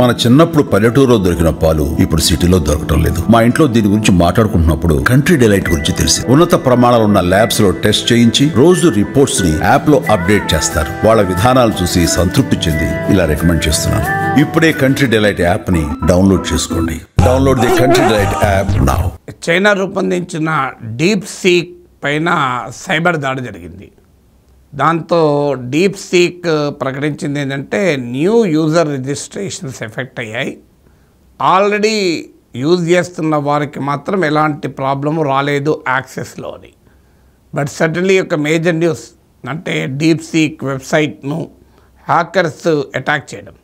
మన చిన్నప్పుడు పల్లెటూరులో దొరికిన పాలు ఇప్పుడు సిటీలో దొరకటం లేదు. మా ఇంట్లో దీని గురించి మాట్లాడుకుంటున్నప్పుడు కంట్రీ డిలైట్ గురించి తెలిసి ఉన్నత ప్రమాణాలు ఉన్న ల్యాబ్స్ లో టెస్ట్ చేయించి రోజు రిపోర్ట్స్ ని యాప్ లో అప్డేట్ చేస్తారు. వాళ్ళ విధానాలు చూసి సంతృప్తి చెంది ఇలా రికమెండ్ చేస్తున్నాను. ఇప్పుడే కంట్రీ డిలైట్ యాప్ ని డౌన్లోడ్ చేసుకోండి. Download the country delight app now. China రూపొందించిన డీప్ సీక్ పైన సైబర్ దాడి జరిగింది. దాంతో డీప్ సీక్ ప్రకటించింది ఏంటంటే న్యూ యూజర్ రిజిస్ట్రేషన్స్ ఎఫెక్ట్ అయ్యాయి. ఆల్రెడీ యూజ్ చేస్తున్న వారికి మాత్రం ఎలాంటి ప్రాబ్లము రాలేదు యాక్సెస్లో అని. బట్ సడన్లీ ఒక మేజర్ న్యూస్ అంటే డీప్ సీక్ వెబ్సైట్ను హ్యాకర్స్ అటాక్ చేయడం.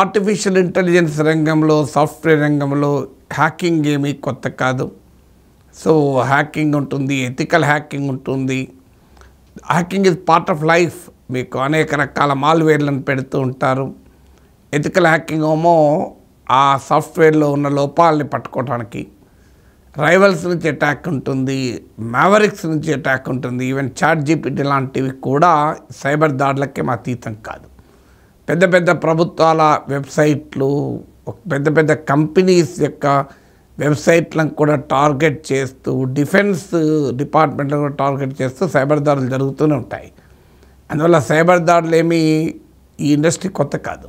ఆర్టిఫిషియల్ ఇంటెలిజెన్స్ రంగంలో, సాఫ్ట్వేర్ రంగంలో హ్యాకింగ్ ఏమీ కొత్త కాదు. సో హ్యాకింగ్ ఉంటుంది, ఎథికల్ హ్యాకింగ్ ఉంటుంది. Hacking is part of life. మీకు అనేక రకాల మాల్వేర్లను పెడుతూ ఉంటారు. ఎథికల్ హ్యాకింగ్ ఏమో ఆ సాఫ్ట్వేర్లో ఉన్న లోపాలని పట్టుకోవడానికి. రైవల్స్ నుంచి అటాక్ ఉంటుంది, మ్యావరిక్స్ నుంచి అటాక్ ఉంటుంది. ఈవెన్ చాట్‌జీపీటీ లాంటివి కూడా సైబర్ దాడులకే అతీతం కాదు. పెద్ద పెద్ద ప్రభుత్వాల వెబ్సైట్లు, పెద్ద పెద్ద కంపెనీస్ యొక్క వెబ్సైట్లను కూడా టార్గెట్ చేస్తూ, డిఫెన్స్ డిపార్ట్మెంట్లను కూడా టార్గెట్ చేస్తూ సైబర్ దాడులు జరుగుతూనే ఉంటాయి. అందువల్ల సైబర్ దాడులు ఏమీ ఈ ఇండస్ట్రీ కొత్త కాదు.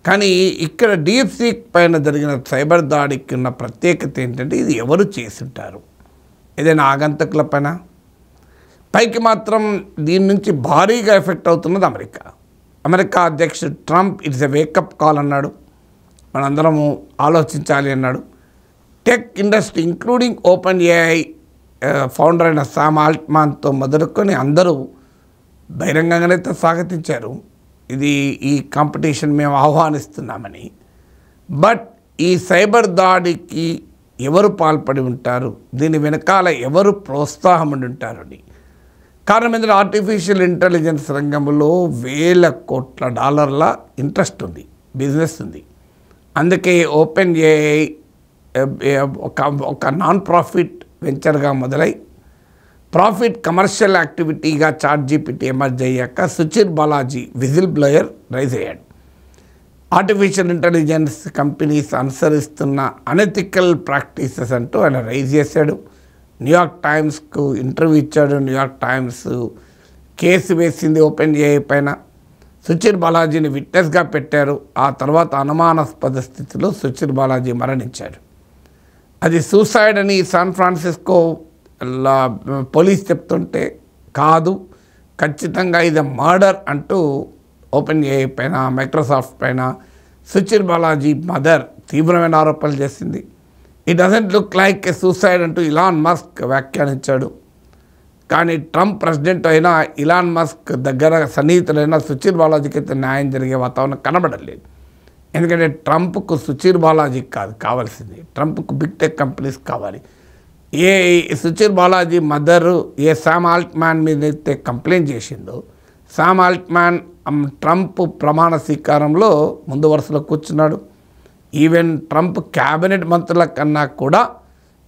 కానీ ఇక్కడ డీప్ సీక్ పైన జరిగిన సైబర్ దాడికి ఉన్న ప్రత్యేకత ఏంటంటే ఇది ఎవరు చేసుంటారు? ఏదైనా ఆగంతకుల పైన? పైకి మాత్రం దీని నుంచి భారీగా ఎఫెక్ట్ అవుతున్నది అమెరికా అధ్యక్షుడు Trump it's a wake up call అన్నాడు. మనందరము ఆలోచించాలి అన్నాడు. Tech industry including open AI founder అయిన సామ్ ఆల్ట్మాన్తో మొదలుకొని అందరూ బహిరంగంగానే స్వాగతించారు. ఈ కాంపిటీషన్ మేము ఆహ్వానిస్తున్నామని. బట్ ఈ సైబర్ దాడికి ఎవరు పాల్పడి ఉంటారు, దీని వెనకాల ఎవరు ప్రోత్సాహం ఉండి ఉంటారని. కారణం ఏంటంటే ఆర్టిఫిషియల్ ఇంటెలిజెన్స్ రంగంలో వేల కోట్ల డాలర్ల ఇంట్రెస్ట్ ఉంది, బిజినెస్ ఉంది. అందుకే ఓపెన్ ఏఐ ఒక నాన్ ప్రాఫిట్ వెంచర్గా మొదలై ప్రాఫిట్ కమర్షియల్ యాక్టివిటీగా చాట్‌జీపీటీ ఎమర్జ్ అయ్యాక Suchir Balaji whistle blower raise అయ్యాడు. ఆర్టిఫిషియల్ ఇంటెలిజెన్స్ కంపెనీస్ అనుసరిస్తున్న అనెథికల్ ప్రాక్టీసెస్ అంటూ ఆయన రైజ్ చేశాడు. న్యూయార్క్ టైమ్స్కు ఇంటర్వ్యూ ఇచ్చాడు. న్యూయార్క్ టైమ్స్ కేసు వేసింది ఓపెన్ ఏఐ పైన. సుచిర్ బాలాజీని విట్నెస్గా పెట్టారు. ఆ తర్వాత అనుమానాస్పద స్థితిలో సుచిర్ బాలాజీ మరణించాడు. అది సూసైడ్ అని శాన్ ఫ్రాన్సిస్కో పోలీస్ చెప్తుంటే కాదు, ఖచ్చితంగా ఇది మర్డర్ అంటూ ఓపెన్ ఏఐ పైన, మైక్రోసాఫ్ట్ పైన సుచిర్ బాలాజీ మదర్ తీవ్రమైన ఆరోపణలు చేసింది. It doesn't look like a suicide అంటూ ఇలాన్ మస్క్ వ్యాఖ్యానించాడు. కానీ ట్రంప్ ప్రెసిడెంట్ అయినా, ఇలాన్ మస్క్ దగ్గర సన్నిహితులైన సుచిర్ బాలాజీకి అయితే న్యాయం జరిగే వాతావరణం కనబడలేదు. ఎందుకంటే ట్రంప్కు సుచిర్ బాలాజీ కాదు కావాల్సింది, ట్రంప్కు బిగ్ టెక్ కంపెనీస్ కావాలి. Suchir Balaji mother Sam Altman మీద అయితే కంప్లైంట్ చేసిందో, సామ్ ఆల్ట్మాన్ ట్రంప్ ప్రమాణ స్వీకారంలో ముందు వరుసలో కూర్చున్నాడు. ఈవెన్ ట్రంప్ క్యాబినెట్ మంత్రుల కన్నా కూడా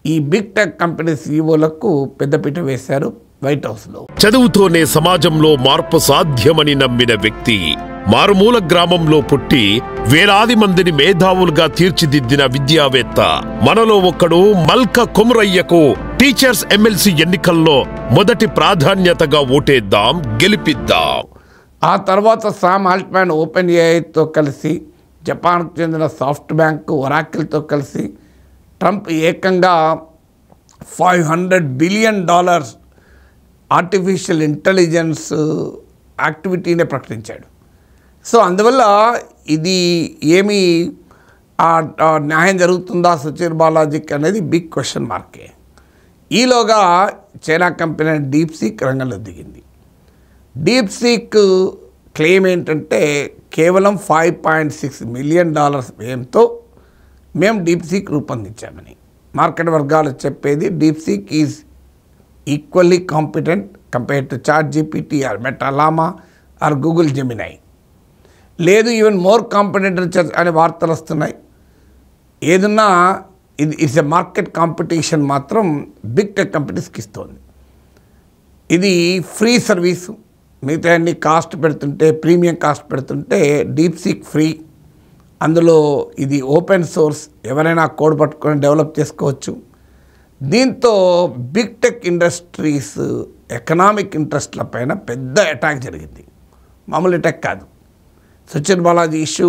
ఈ బిగ్ టెక్ కంపెనీ సీఈఓలకు పెద్దపీట వేశారు వైట్ హౌస్లో. చదువుతోనే సమాజంలో మార్పు సాధ్యమని నమ్మిన వ్యక్తి, మారుమూల గ్రామంలో పుట్టి వేలాది మందిని మేధావులుగా తీర్చిదిద్దిన విద్యావేత్త, మనలో ఒక్కడు మల్క కొమురయ్యకు టీచర్స్ ఎమ్మెల్సీ ఎన్నికల్లో మొదటి ప్రాధాన్యతగా ఓటేద్దాం, గెలిపిద్దాం. ఆ తర్వాత సామ్ ఆల్ట్మాన్ ఓపెన్ ఏఐతో కలిసి, జపాన్కు చెందిన సాఫ్ట్ బ్యాంక్ ఒరాకిల్తో కలిసి ట్రంప్ ఏకంగా $500 బిలియన్ ఆర్టిఫిషియల్ ఇంటెలిజెన్స్ యాక్టివిటీనే ప్రకటించాడు. సో అందువల్ల ఇది ఏమి న్యాయం జరుగుతుందా సుచిర్ బాలాజీకి అనేది బిగ్ క్వశ్చన్ మార్కే. ఈలోగా చైనా కంపెనీ డీప్ సీక్ రంగంలో దిగింది. డీప్ సీక్ క్లెయిమ్ ఏంటంటే కేవలం $5.6 మిలియన్ వ్యయంతో మేము డీప్ సీక్ రూపొందించామని. మార్కెట్ వర్గాలు చెప్పేది deep seek is equally competent compared to ChatGPT or Meta Llama or Google Gemini. లేదు, ఈవెన్ మోర్ కాంపిటెంట్ అనే వార్తలు వస్తున్నాయి. ఏదన్నా ఇట్స్ ఎ మార్కెట్ కాంపిటీషన్ మాత్రం బిగ్ టెక్ కంపెనీస్కి ఇస్తుంది. ఇది ఫ్రీ సర్వీసు. మిగతా అన్ని కాస్ట్ పెడుతుంటే, ప్రీమియం కాస్ట్ పెడుతుంటే డీప్ సీక్ ఫ్రీ. అందులో ఇది ఓపెన్ సోర్స్, ఎవరైనా కోడ్ పట్టుకొని డెవలప్ చేసుకోవచ్చు. దీంతో బిగ్ టెక్ ఇండస్ట్రీస్ ఎకనామిక్ ఇంట్రెస్ట్ల పైన పెద్ద అటాక్ జరిగింది. మామూలు అటాక్ కాదు. సుచీర్ బాలాజీ ఇష్యూ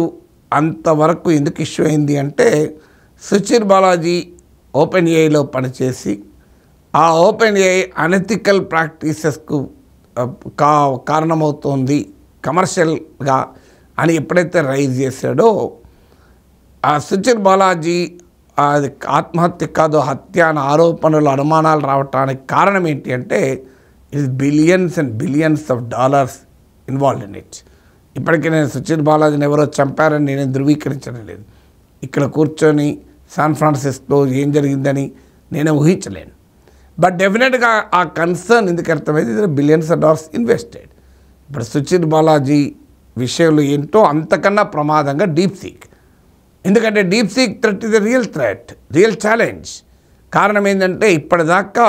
అంతవరకు ఎందుకు ఇష్యూ అయింది అంటే, సుచీర్ బాలాజీ ఓపెన్ ఏఐలో పనిచేసి ఆ ఓపెన్ ఏఐ అనెథికల్ ప్రాక్టీసెస్కు కారణమవుతోంది కమర్షియల్గా అని ఎప్పుడైతే రైజ్ చేశాడో, ఆ సుచీర్ బాలాజీ అది ఆత్మహత్య కాదు హత్య అనే ఆరోపణలు అనుమానాలు రావడానికి కారణం ఏంటి అంటే, ఇది billions and billions of dollars involved in it. ఇప్పటికీ నేను సుచీర్ బాలాజీని ఎవరో చంపారని నేను ధృవీకరించడం లేదు. ఇక్కడ కూర్చొని శాన్ ఫ్రాన్సిస్కోలో ఏం జరిగిందని నేను ఊహించలేను. బట్ డెఫినెట్గా ఆ కన్సర్న్ ఎందుకు అర్థమైంది, ఇది బిలియన్స్ ఆఫ్ డాలర్స్ ఇన్వెస్టెడ్. ఇప్పుడు సుచీర్ బాలాజీ విషయంలో ఏంటో అంతకన్నా ప్రమాదంగా డీప్ సీక్. ఎందుకంటే deep seek threat is a real threat, real challenge. కారణం ఏంటంటే ఇప్పటిదాకా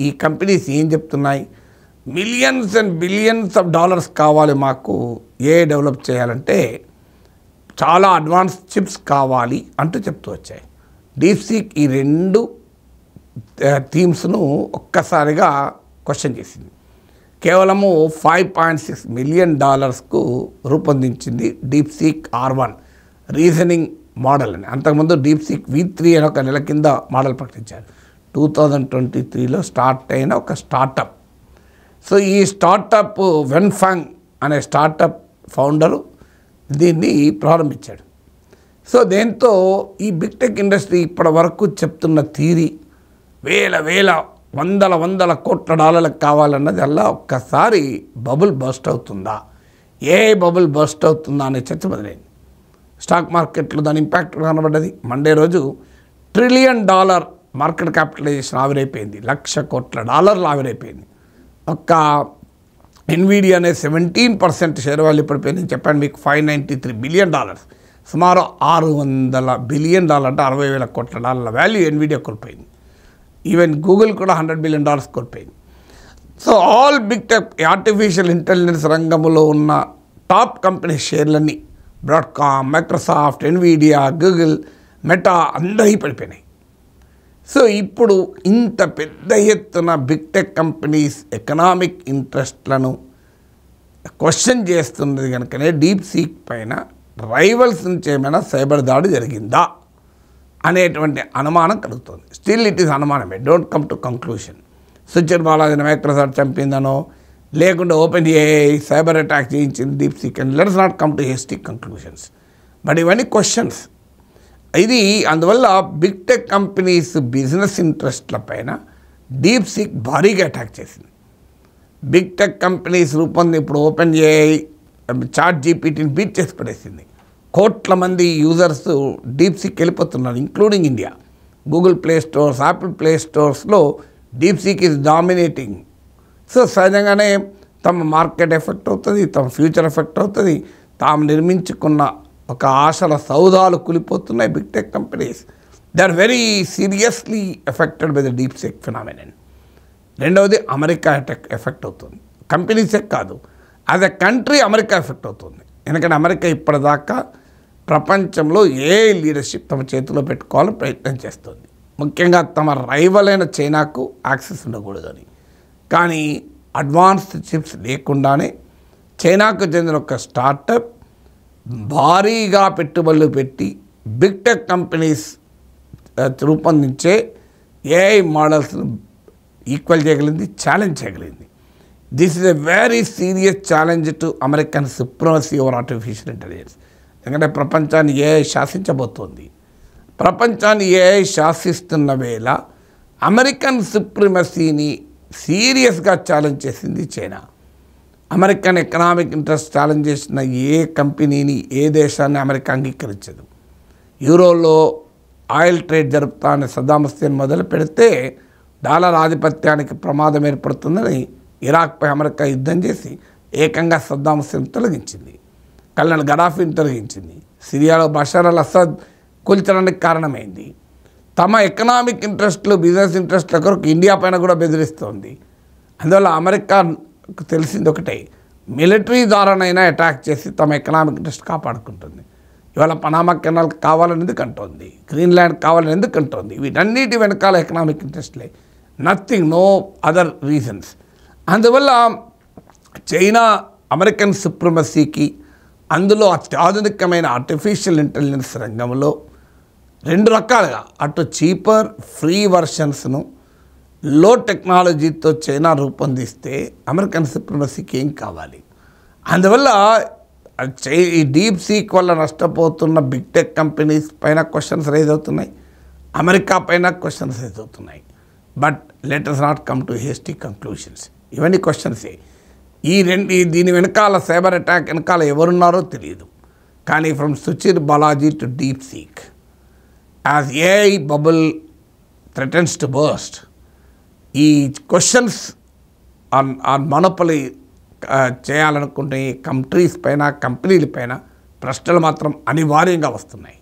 ఈ కంపెనీస్ ఏం చెప్తున్నాయి, millions and billions of dollars కావాలి మాకు ఏ డెవలప్ చేయాలంటే, చాలా అడ్వాన్స్ చిప్స్ కావాలి అంటూ చెప్తూ వచ్చాయి. డీప్ సీక్ ఈ రెండు థీమ్స్ను ఒక్కసారిగా క్వశ్చన్ చేసింది. కేవలము $5.6 మిలియన్ రూపొందించింది deep seek R1 reasoning model అని. అంతకుముందు డీప్ సీక్ V3 అని ఒక నెల కింద మోడల్ ప్రకటించారు. 2023లో స్టార్ట్ అయిన ఒక స్టార్టప్. సో ఈ స్టార్టప్ వెన్ఫాంగ్ అనే స్టార్టప్ ఫౌండరు దీన్ని ప్రారంభించాడు. సో దీంతో ఈ బిగ్ టెక్ ఇండస్ట్రీ ఇప్పటి వరకు చెప్తున్న థీరీ వందల కోట్ల డాలర్లకు కావాలన్నది అలా ఒక్కసారి బబుల్ బస్ట్ అవుతుందా, ఏ బబుల్ బస్ట్ అవుతుందా అనే చర్చ మొదలైంది. స్టాక్ మార్కెట్లో దాని ఇంపాక్ట్ కనబడ్డది. మండే రోజు $1 ట్రిలియన్ మార్కెట్ క్యాపిటలైజేషన్ ఆవిరైపోయింది. $1,00,000 కోట్ల ఆవిరైపోయింది. ఒక్క ఎన్విడియానే 17% షేర్ వాల్యూ పడిపోయింది. చెప్పాను మీకు $593 బిలియన్, సుమారు $600 బిలియన్ అంటే $60,000 కోట్ల వాల్యూ ఎన్విడియా కోల్పోయింది. ఈవెన్ గూగుల్ కూడా $100 బిలియన్ కోల్పోయింది. So all big tech artificial intelligence రంగంలో ఉన్న టాప్ కంపెనీ షేర్లన్నీ Broadcom, Microsoft, Nvidia, Google, Meta అందరికీ పడిపోయినాయి. సో ఇప్పుడు ఇంత పెద్ద ఎత్తున బిగ్ టెక్ కంపెనీస్ ఎకనామిక్ ఇంట్రెస్ట్లను క్వశ్చన్ చేస్తున్నది కనుకనే డీప్ సీక్ పైన రైవల్స్ నుంచి ఏమైనా సైబర్ దాడి జరిగిందా అనేటువంటి అనుమానం కలుగుతుంది. స్టిల్ ఇట్ ఈస్ అనుమానమే, don't come to conclusion. Suchir బాలాజీని మైక్రోసాఫ్ట్ చంపిందనో, లేకుంటే ఓపెన్ ఏఐ సైబర్ అటాక్ చేయించింది డీప్ సీక్ అని let's not come to hasty conclusions. But ఇవన్నీ క్వశ్చన్స్. ఇది అందువల్ల బిగ్ టెక్ కంపెనీస్ బిజినెస్ ఇంట్రెస్ట్ల పైన డీప్ సీక్ భారీగా అటాక్ చేసింది. బిగ్ టెక్ కంపెనీస్ ఇప్పుడు ఓపెన్ ఏఐ చాట్ జీపీటీని బీట్ చేసి పడేసింది. కోట్ల మంది యూజర్స్ డీప్ సీక్ వెళ్ళిపోతున్నారు, including India. Google Play stores, Apple play స్టోర్స్లో deep seek is dominating. So సహజంగానే తమ మార్కెట్ ఎఫెక్ట్ అవుతుంది, తమ ఫ్యూచర్ ఎఫెక్ట్ అవుతుంది. తాము నిర్మించుకున్న ఒక ఆశల సౌదాలు కూలిపోతున్నాయి big tech companies. They are very seriously affected by the deep seek phenomenon. రెండవది అమెరికా ఎఫెక్ట్ అవుతుంది. కంపెనీసే కాదు, as a country America effect అవుతుంది. ఎందుకంటే అమెరికా ఇప్పటిదాకా ప్రపంచంలో ఏ లీడర్షిప్ తమ చేతిలో పెట్టుకోవాలని ప్రయత్నం చేస్తుంది. ముఖ్యంగా తమ రైవల్ అయిన చైనాకు యాక్సెస్ ఉండకూడదని. కానీ అడ్వాన్స్డ్ చిప్స్ లేకుండానే చైనాకు చెందిన ఒక స్టార్టప్ భారీగా పెట్టుబడులు పెట్టి బిగ్ టెక్ కంపెనీస్ రూపొందించే ఏఐ మోడల్స్ను ఈక్వల్ చేయగలిగింది, ఛాలెంజ్ చేయగలిగింది. This is a very serious challenge to American supremacy over artificial intelligence. ఎందుకంటే ప్రపంచాన్ని ఏఐ శాసించబోతోంది. ప్రపంచాన్ని ఏఐ శాసిస్తున్న వేళ అమెరికన్ సుప్రమసీని సీరియస్గా ఛాలెంజ్ చేసింది China. American economic interest challenge చేసిన ఏ కంపెనీని, ఏ దేశాన్ని అమెరికా అంగీకరించదు. యూరోలో ఆయిల్ ట్రేడ్ జరుపుతా అనే సద్దాం హుస్సేన్ మొదలు పెడితే డాలర్ ఆధిపత్యానికి ప్రమాదం ఏర్పడుతుందని ఇరాక్పై అమెరికా యుద్ధం చేసి ఏకంగా సద్దాం హుస్సేన్ తొలగించింది, కల్నల్ గడాఫీని తొలగించింది, సిరియాలో బషార్ అల్ అసద్ కూల్చడానికి కారణమైంది. తమ ఎకనామిక్ ఇంట్రెస్ట్లు, బిజినెస్ ఇంట్రెస్ట్ల కొరకు ఇండియా పైన కూడా బెదిరిస్తోంది. అందువల్ల అమెరికాకు తెలిసింది ఒకటే, మిలిటరీ ద్వారానైనా అటాక్ చేసి తమ ఎకనామిక్ ఇంట్రెస్ట్ కాపాడుకుంటుంది. ఇవాళ పనామా కెనాల్ కావాలని ఎందుకు అంటోంది, గ్రీన్లాండ్ కావాలని ఎందుకు అంటోంది? వీటన్నిటి వెనకాల ఎకనామిక్ ఇంట్రెస్ట్లే, నథింగ్, నో అదర్ రీజన్స్. అందువల్ల చైనా అమెరికన్ సుప్రమసీకి, అందులో అత్యాధునికమైన ఆర్టిఫిషియల్ ఇంటెలిజెన్స్ రంగంలో 2 రకాలుగా అటు చీపర్ ఫ్రీ వర్షన్స్ను లో టెక్నాలజీతో చైనా రూపొందిస్తే అమెరికన్ సుప్రమసీకి ఏం కావాలి? అందువల్ల ఈ డీప్ సీక్ వల్ల నష్టపోతున్న బిగ్ టెక్ కంపెనీస్ పైన క్వశ్చన్స్ రైజ్ అవుతున్నాయి, అమెరికా పైన క్వశ్చన్స్ రైజ్ అవుతున్నాయి. But let us not come to hasty conclusions. ఇవన్నీ క్వశ్చన్సే. దీని వెనకాల సైబర్ అటాక్ వెనకాల ఎవరున్నారో తెలియదు. కానీ from Suchir Balaji to deep seek, as AI bubble threatens to burst, ఈ క్వశ్చన్స్ ఆన్ మొనోపలి చేయాలనుకుంటే కంట్రీస్ పైన, కంపెనీల పైన ప్రశ్నలు మాత్రం అనివార్యంగా వస్తున్నాయి.